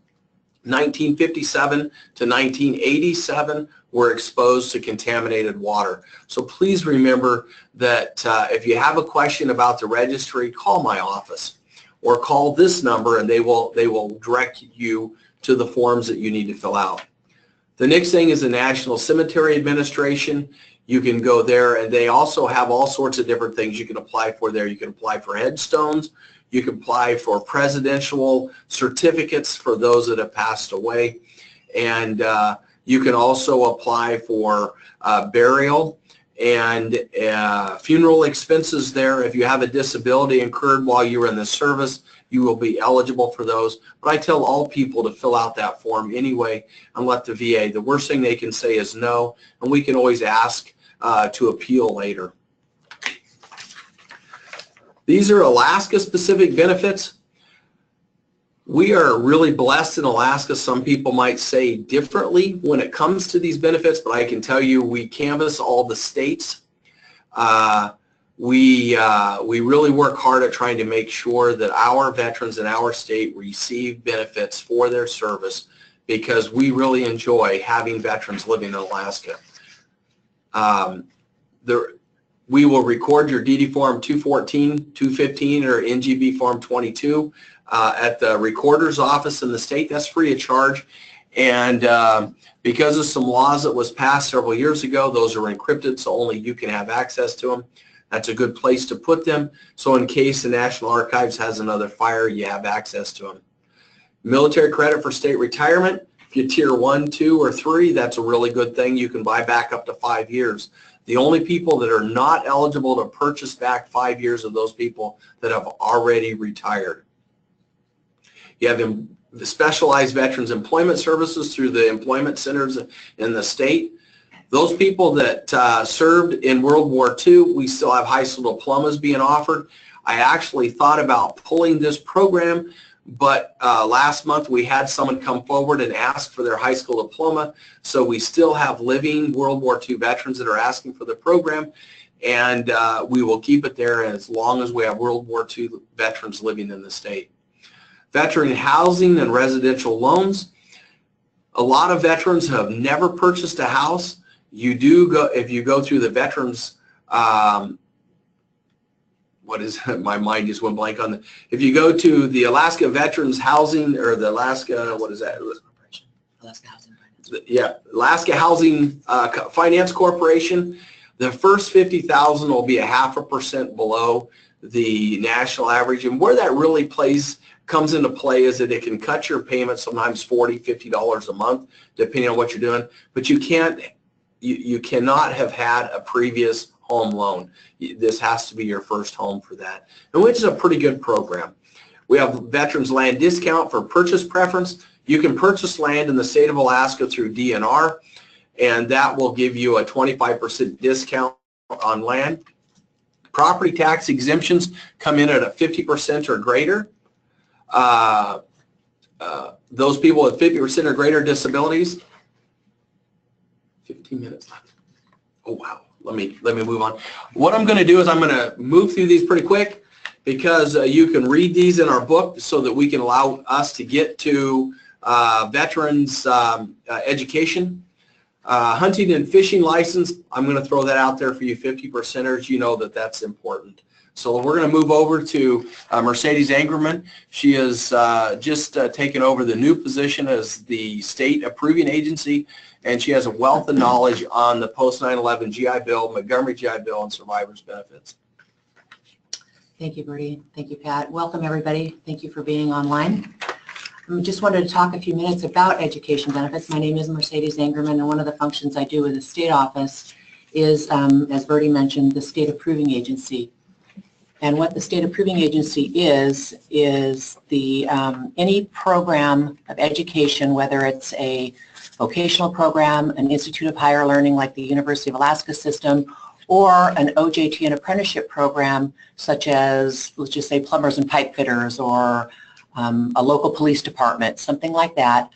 1957 to 1987 were exposed to contaminated water. So please remember that if you have a question about the registry, call my office or call this number, and they will direct you to the forms that you need to fill out. The next thing is the National Cemetery Administration. You can go there, and they also have all sorts of different things you can apply for there. You can apply for headstones. You can apply for presidential certificates for those that have passed away. And you can also apply for burial and funeral expenses there. If you have a disability incurred while you were in the service, you will be eligible for those. But I tell all people to fill out that form anyway and let the VA. The worst thing they can say is no, and we can always ask to appeal later. These are Alaska-specific benefits. We are really blessed in Alaska. Some people might say differently when it comes to these benefits, but I can tell you we canvass all the states. We really work hard at trying to make sure that our veterans in our state receive benefits for their service, because we really enjoy having veterans living in Alaska. We will record your DD Form 214, 215, or NGB Form 22 at the recorder's office in the state. That's free of charge. And because of some laws that was passed several years ago, those are encrypted, so only you can have access to them. That's a good place to put them. So in case the National Archives has another fire, you have access to them. Military credit for state retirement. If you're Tier 1, 2, or 3, that's a really good thing. You can buy back up to 5 years. The only people that are not eligible to purchase back 5 years of those people that have already retired. You have the specialized veterans employment services through the employment centers in the state. Those people that served in World War II, we still have high school diplomas being offered. I actually thought about pulling this program, but last month we had someone come forward and ask for their high school diploma, so we still have living World War II veterans that are asking for the program, and we will keep it there as long as we have World War II veterans living in the state. Veteran housing and residential loans. A lot of veterans have never purchased a house. You do go, if you go through the veterans, what is my mind just went blank on the, if you go to the Alaska Veterans Housing, or the Alaska, what is that? Alaska Housing Finance. Yeah, Alaska Housing Finance Corporation. The first $50,000 will be 0.5% below the national average, and where that really comes into play is that it can cut your payment sometimes $40, $50 a month, depending on what you're doing. But you can't, you cannot have had a previous home loan. This has to be your first home for that, and which is a pretty good program. We have Veterans Land Discount for purchase preference. You can purchase land in the state of Alaska through DNR, and that will give you a 25% discount on land. Property tax exemptions come in at a 50% or greater. Those people with 50% or greater disabilities. 15 minutes left. Oh wow. Let me move on. What I'm going to do is I'm going to move through these pretty quick, because you can read these in our book so that we can allow us to get to veterans education. Hunting and fishing license, I'm going to throw that out there for you 50%ers. You know that that's important. So we're going to move over to Mercedes Angerman. She has just taken over the new position as the state approving agency, and she has a wealth of knowledge on the post 9/11 GI Bill, Montgomery GI Bill, and survivors benefits. Thank you, Bertie. Thank you, Pat. Welcome, everybody. Thank you for being online. I just wanted to talk a few minutes about education benefits. My name is Mercedes Angerman, and one of the functions I do with the state office is, as Bertie mentioned, the state approving agency. And what the state approving agency is the any program of education, whether it's a vocational program, an Institute of Higher Learning like the University of Alaska system, or an OJT, an apprenticeship program such as, let's just say, plumbers and pipe fitters, or a local police department, something like that,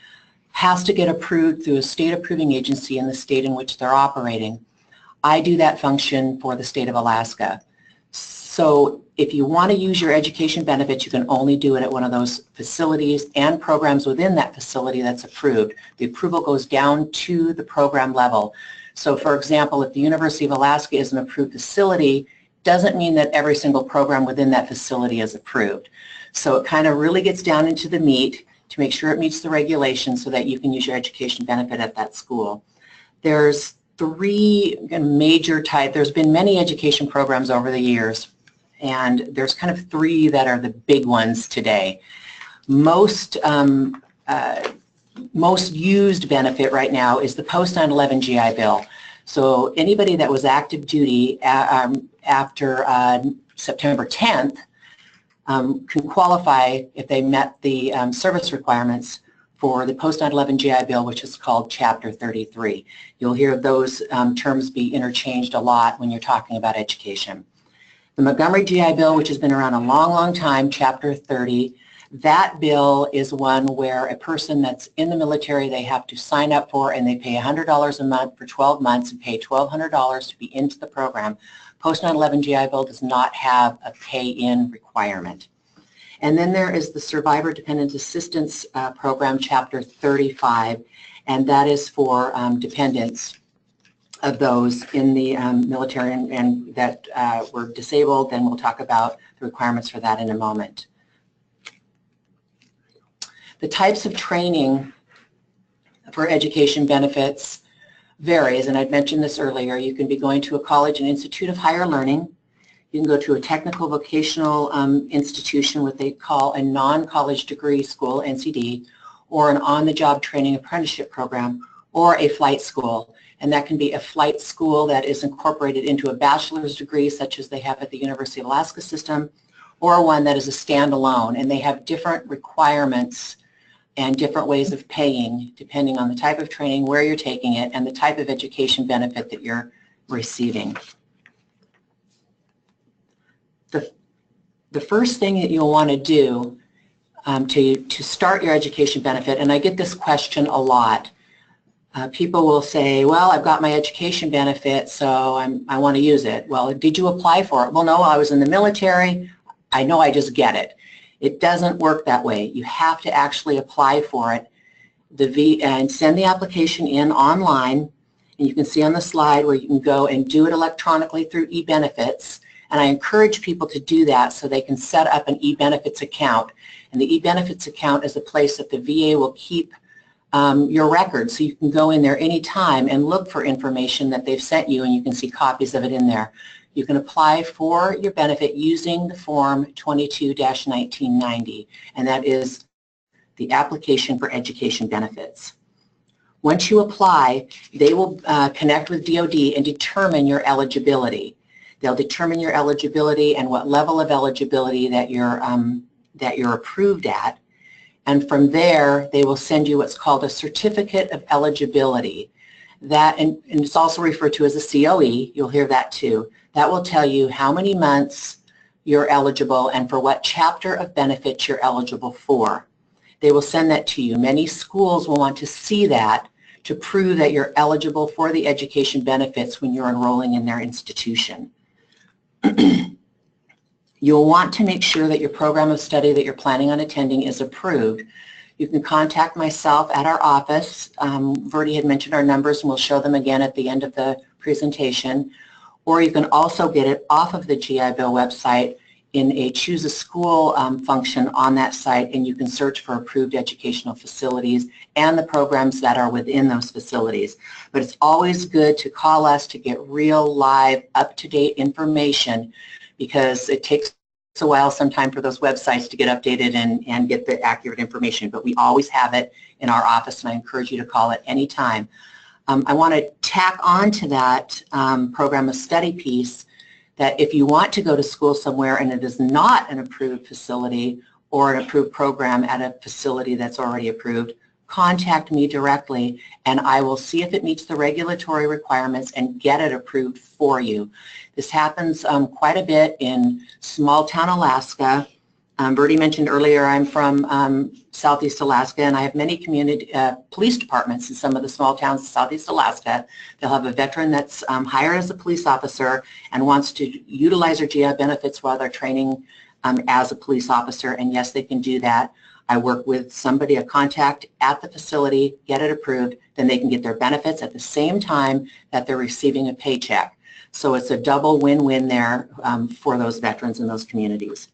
has to get approved through a state approving agency in the state in which they're operating. I do that function for the state of Alaska. So if you want to use your education benefits, you can only do it at one of those facilities and programs within that facility that's approved. The approval goes down to the program level. So for example, if the University of Alaska is an approved facility, doesn't mean that every single program within that facility is approved. So it kind of really gets down into the meat to make sure it meets the regulations so that you can use your education benefit at that school. There's three major types. There's been many education programs over the years, and there's kind of three that are the big ones today. Most used benefit right now is the post 9/11 GI Bill. So anybody that was active duty after September 10th can qualify if they met the service requirements for the post 9/11 GI Bill, which is called Chapter 33. You'll hear those terms be interchanged a lot when you're talking about education. The Montgomery GI Bill, which has been around a long, long time, Chapter 30, that bill is one where a person that's in the military, they have to sign up for, and they pay $100 a month for 12 months and pay $1,200 to be into the program. Post 9/11 GI Bill does not have a pay-in requirement. And then there is the Survivor Dependent Assistance Program, Chapter 35, and that is for dependents of those in the military and that were disabled, and we'll talk about the requirements for that in a moment. The types of training for education benefits varies, and I'd mentioned this earlier. You can be going to a college, an Institute of Higher Learning. You can go to a technical vocational institution, what they call a non-college degree school, NCD, or an on-the-job training apprenticeship program, or a flight school. And that can be a flight school that is incorporated into a bachelor's degree, such as they have at the University of Alaska system, or one that is a standalone, and they have different requirements and different ways of paying depending on the type of training, where you're taking it, and the type of education benefit that you're receiving. The first thing that you'll want to do to start your education benefit, and I get this question a lot. People will say, well, I've got my education benefit, so I want to use it. Well, did you apply for it? Well, no, I was in the military. I know I just get it. It doesn't work that way. You have to actually apply for it and send the application in online. And you can see on the slide where you can go and do it electronically through eBenefits. And I encourage people to do that so they can set up an eBenefits account. And the eBenefits account is a place that the VA will keep your records, so you can go in there anytime and look for information that they've sent you, and you can see copies of it in there. You can apply for your benefit using the form 22-1990, and that is the application for education benefits. Once you apply, they will connect with DOD and determine your eligibility. They'll determine your eligibility and what level of eligibility that you're approved at. And from there, they will send you what's called a certificate of eligibility. That, and it's also referred to as a COE, you'll hear that too. That will tell you how many months you're eligible and for what chapter of benefits you're eligible for. They will send that to you. Many schools will want to see that to prove that you're eligible for the education benefits when you're enrolling in their institution. You'll want to make sure that your program of study that you're planning on attending is approved. You can contact myself at our office. Verdi had mentioned our numbers, and we'll show them again at the end of the presentation. Or you can also get it off of the GI Bill website in a Choose a School function on that site, and you can search for approved educational facilities and the programs that are within those facilities. But it's always good to call us to get real, live, up-to-date information, because it takes a while sometime for those websites to get updated and get the accurate information. But we always have it in our office, and I encourage you to call it anytime. I want to tack on to that program of study piece that if you want to go to school somewhere and it is not an approved facility or an approved program at a facility that's already approved, contact me directly and I will see if it meets the regulatory requirements and get it approved for you. This happens quite a bit in small town Alaska. Bertie mentioned earlier I'm from Southeast Alaska, and I have many community police departments in some of the small towns in Southeast Alaska. They'll have a veteran that's hired as a police officer and wants to utilize their GI benefits while they're training as a police officer, and yes, they can do that. I work with somebody, a contact at the facility, get it approved, then they can get their benefits at the same time that they're receiving a paycheck. So it's a double win-win there for those veterans in those communities.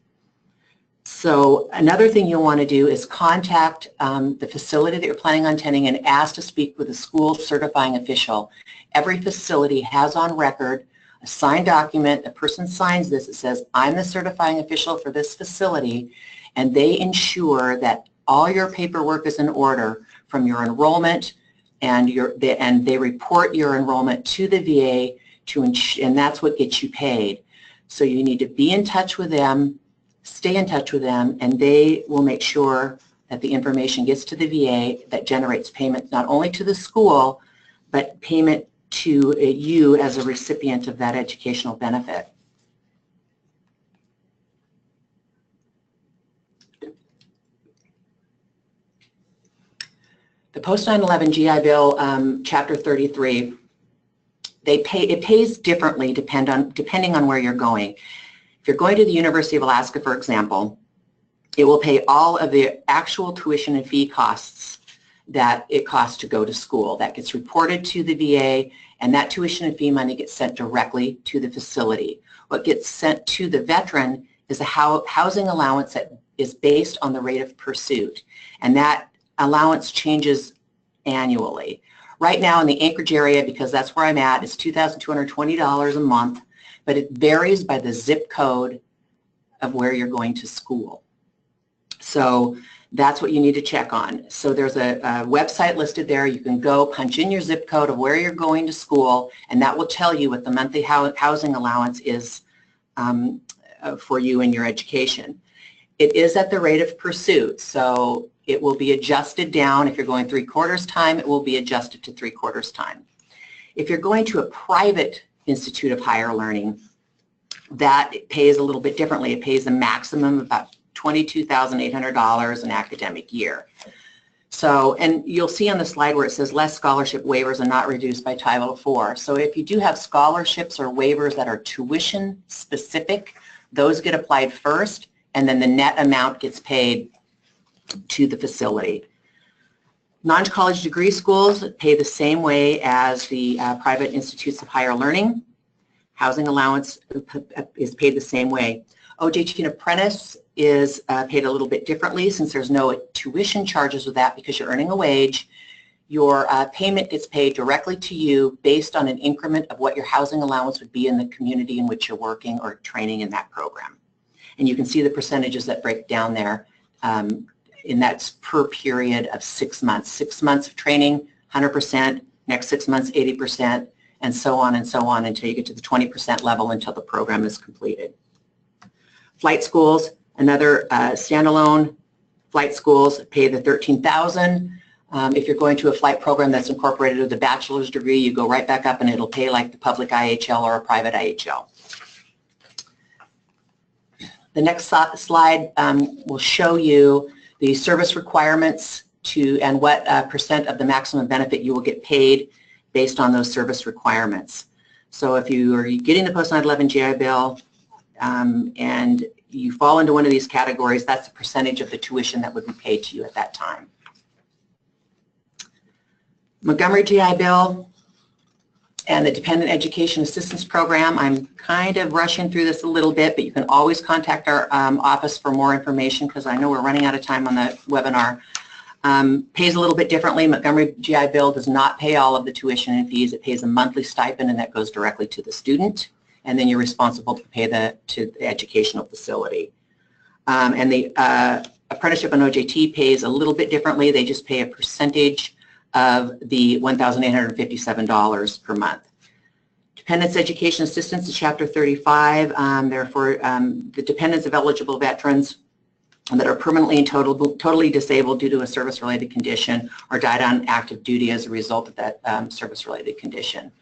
So another thing you'll want to do is contact the facility that you're planning on attending and ask to speak with a school certifying official. Every facility has on record a signed document. A person signs this. It says, I'm the certifying official for this facility, and they ensure that all your paperwork is in order from your enrollment, and they report your enrollment to the VA, and that's what gets you paid. So you need to be in touch with them, stay in touch with them, and they will make sure that the information gets to the VA that generates payment not only to the school, but payment to you as a recipient of that educational benefit. The post 9/11 GI Bill, Chapter 33, it pays differently depending on where you're going. If you're going to the University of Alaska, for example, it will pay all of the actual tuition and fee costs that it costs to go to school. That gets reported to the VA, and that tuition and fee money gets sent directly to the facility. What gets sent to the veteran is a housing allowance that is based on the rate of pursuit, and that allowance changes annually. Right now in the Anchorage area, because that's where I'm at, it's $2,220 a month, but it varies by the zip code of where you're going to school. So that's what you need to check on. So there's a website listed there. You can go punch in your zip code of where you're going to school, and that will tell you what the monthly housing allowance is for you and your education. It is at the rate of pursuit. So it will be adjusted down. If you're going 3/4 time, it will be adjusted to 3/4 time. If you're going to a private institute of higher learning, that pays a little bit differently. It pays a maximum of about $22,800 an academic year. So, and you'll see on the slide where it says less scholarship waivers are not reduced by Title IV. So if you do have scholarships or waivers that are tuition specific, those get applied first, and then the net amount gets paid to the facility. Non-college degree schools pay the same way as the private institutes of higher learning. Housing allowance is paid the same way. OJT and apprentice is paid a little bit differently since there's no tuition charges with that because you're earning a wage. Your payment gets paid directly to you based on an increment of what your housing allowance would be in the community in which you're working or training in that program. And you can see the percentages that break down there, and that's per period of 6 months. 6 months of training, 100%, next 6 months, 80%, and so on until you get to the 20% level until the program is completed. Flight schools, another standalone flight schools pay the $13,000. If you're going to a flight program that's incorporated with a bachelor's degree, you go right back up and it'll pay like the public IHL or a private IHL. The next slide will show you the service requirements and what percent of the maximum benefit you will get paid based on those service requirements. So if you are getting the post-9/11 GI Bill and you fall into one of these categories, that's the percentage of the tuition that would be paid to you at that time. Montgomery GI Bill and the Dependent Education Assistance Program, I'm kind of rushing through this a little bit, but you can always contact our office for more information because I know we're running out of time on the webinar. Pays a little bit differently. Montgomery GI Bill does not pay all of the tuition and fees. It pays a monthly stipend and that goes directly to the student, and then you're responsible to pay to the educational facility. And the apprenticeship on OJT pays a little bit differently. They just pay a percentage of the $1,857 per month. Dependents Education Assistance is Chapter 35. Therefore, the dependents of eligible veterans that are permanently and totally disabled due to a service-related condition or died on active duty as a result of that service-related condition.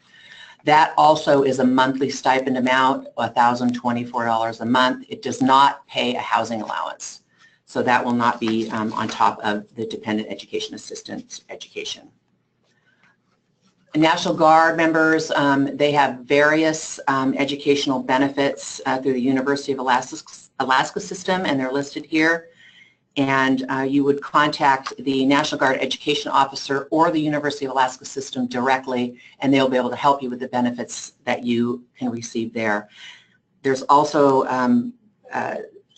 That also is a monthly stipend amount, $1,024 a month. It does not pay a housing allowance. So that will not be on top of the Dependent Education Assistance education. National Guard members, they have various educational benefits through the University of Alaska system, and they're listed here. And you would contact the National Guard Education Officer or the University of Alaska system directly, and they'll be able to help you with the benefits that you can receive there. There's also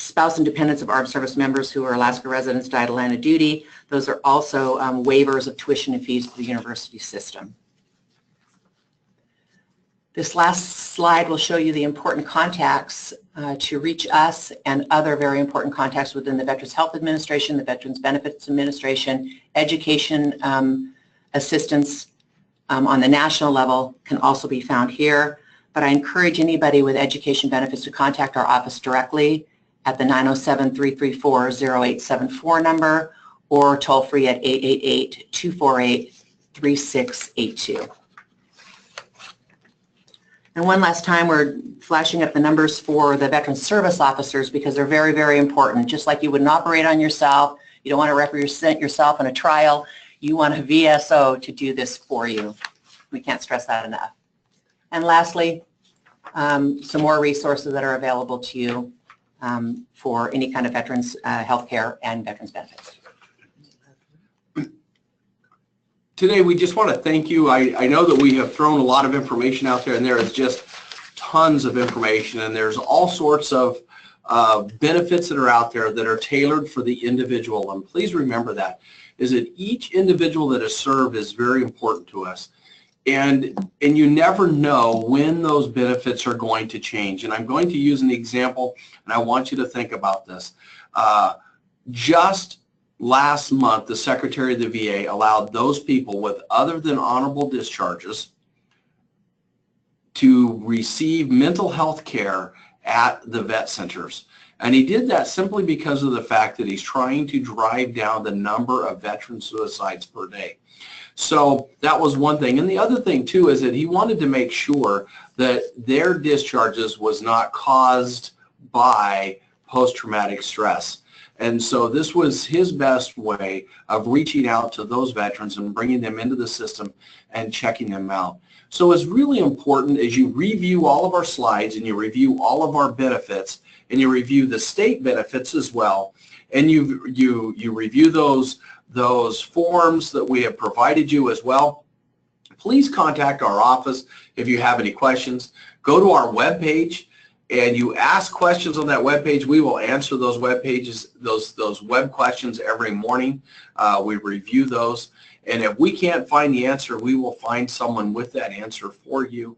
spouse and dependents of armed service members who are Alaska residents died line of duty. Those are also waivers of tuition and fees to the university system. This last slide will show you the important contacts to reach us and other very important contacts within the Veterans Health Administration, the Veterans Benefits Administration. Education assistance on the national level can also be found here. But I encourage anybody with education benefits to contact our office directly at the 907-334-0874 number or toll free at 888-248-3682. And one last time, we're flashing up the numbers for the Veteran Service Officers because they're very, very important. Just like you wouldn't operate on yourself, you don't want to represent yourself in a trial, you want a VSO to do this for you. We can't stress that enough. And lastly, some more resources that are available to you for any kind of veterans health care and veterans benefits. Today, we just want to thank you. I know that we have thrown a lot of information out there, and there is just tons of information, and there's all sorts of benefits that are out there that are tailored for the individual. And please remember that each individual that is served is very important to us. And you never know when those benefits are going to change. And I'm going to use an example, and I want you to think about this. Just last month, the Secretary of the VA allowed those people with other than honorable discharges to receive mental health care at the vet centers. And he did that simply because of the fact that he's trying to drive down the number of veteran suicides per day. So that was one thing. And the other thing too is that he wanted to make sure that their discharges was not caused by post-traumatic stress. And so this was his best way of reaching out to those veterans and bringing them into the system and checking them out. So it's really important as you review all of our slides and you review all of our benefits and you review the state benefits as well, and you review those forms that we have provided you as well. Please contact our office if you have any questions. Go to our webpage and you ask questions on that webpage. We will answer those web pages, those web questions every morning. We review those, and if we can't find the answer, we will find someone with that answer for you.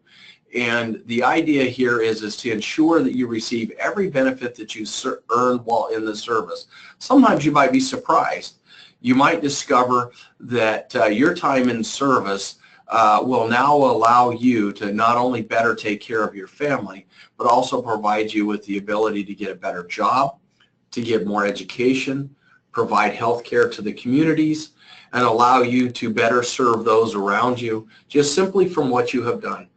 And the idea here is to ensure that you receive every benefit that you earn while in the service. Sometimes you might be surprised. You might discover that your time in service will now allow you to not only better take care of your family, but also provide you with the ability to get a better job, to get more education, provide health care to the communities, and allow you to better serve those around you just simply from what you have done.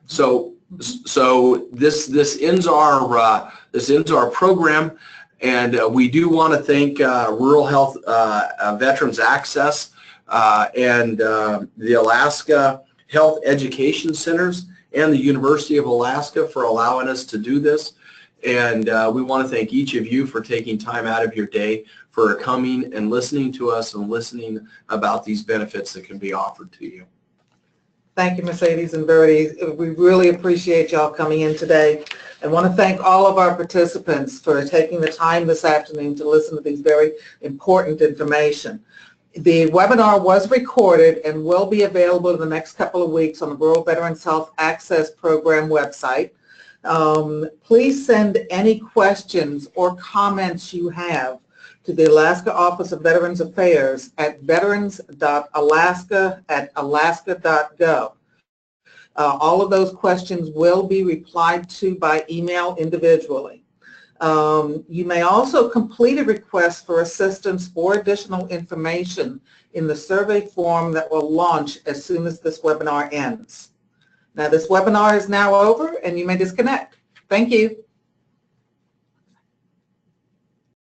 So this ends our program, and we do want to thank Rural Health Veterans Access and the Alaska Health Education Centers and the University of Alaska for allowing us to do this. And we want to thank each of you for taking time out of your day for coming and listening to us and listening about these benefits that can be offered to you. Thank you, Mercedes and Bertie. We really appreciate y'all coming in today. I want to thank all of our participants for taking the time this afternoon to listen to these very important information. The webinar was recorded and will be available in the next couple of weeks on the Rural Veterans Health Access Program website. Please send any questions or comments you have to the Alaska Office of Veterans Affairs at veterans.alaska@alaska.gov. All of those questions will be replied to by email individually. You may also complete a request for assistance or additional information in the survey form that will launch as soon as this webinar ends. Now, this webinar is now over and you may disconnect. Thank you.